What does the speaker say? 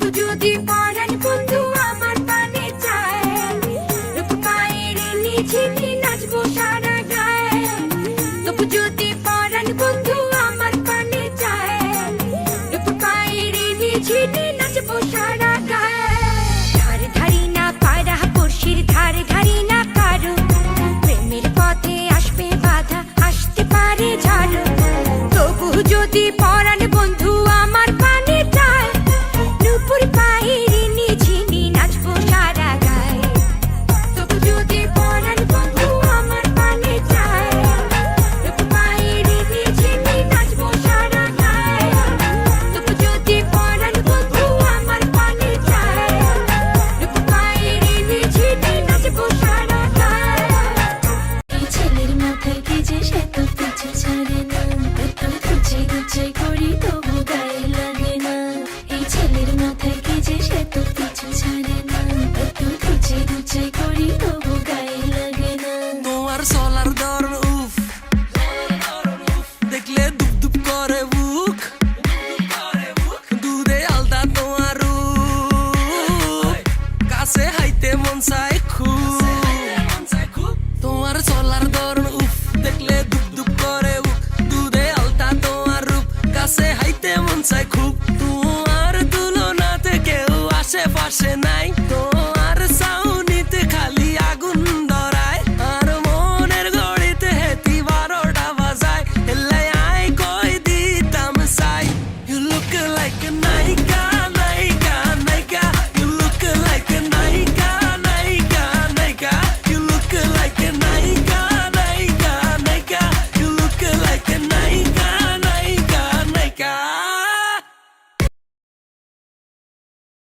তবু যদি পরাণ বন্ধু আমার পানে চায়, রূপ পায়ের নিঝিনি নাচবো সারা গায়ে। তবু যদি পরাণ বন্ধু আমার পানে চায়, রূপ পায়ের নিঝিনি নাচবো সারা গায়ে। ধারে ধারি না পাড়া পড়শির, ধারে ধারি না কারো, প্রেমের পথে আসবে বাধা, আসতে পারে ঝড়। তবু যদি পরাণ বন্ধু আমার পানে চায়, নুপুর পায়ের নিঝিনি নাচবো সারা গায়ে। তবু যদি পরাণ বন্ধু আমার পানে চায়, রূপ পায়ের নিঝিনি নাচবো সারা গায়ে। তবু যদি পরাণ বন্ধু আমার পানে চায়, রূপ পায়ের নিঝিনি নাচবো সারা গায়ে। এই ছেলের মাথায় কি যে সে তো পিছু ছাড়ে না, এত খুঁজে খুঁজে করি তবু গায়ে লাগে না। এই ছেলের মাথায় কি যে সে তো পিছু ছাড়ে না, এত খুঁজে খুঁজে করি তবু গায়ে লাগে না। তোমার চলার ধরন উফ, দেখলে দুপ দুপ করে বুক, দুধে আলতা তোমার রূপ, কাছে হাইতে মন চায় খুব। তোমার চলার ধরন উফ, দেখলে দুপ দুপ করে বুক, দুধে আলতা তোমার রূপ, কাছে হাইতে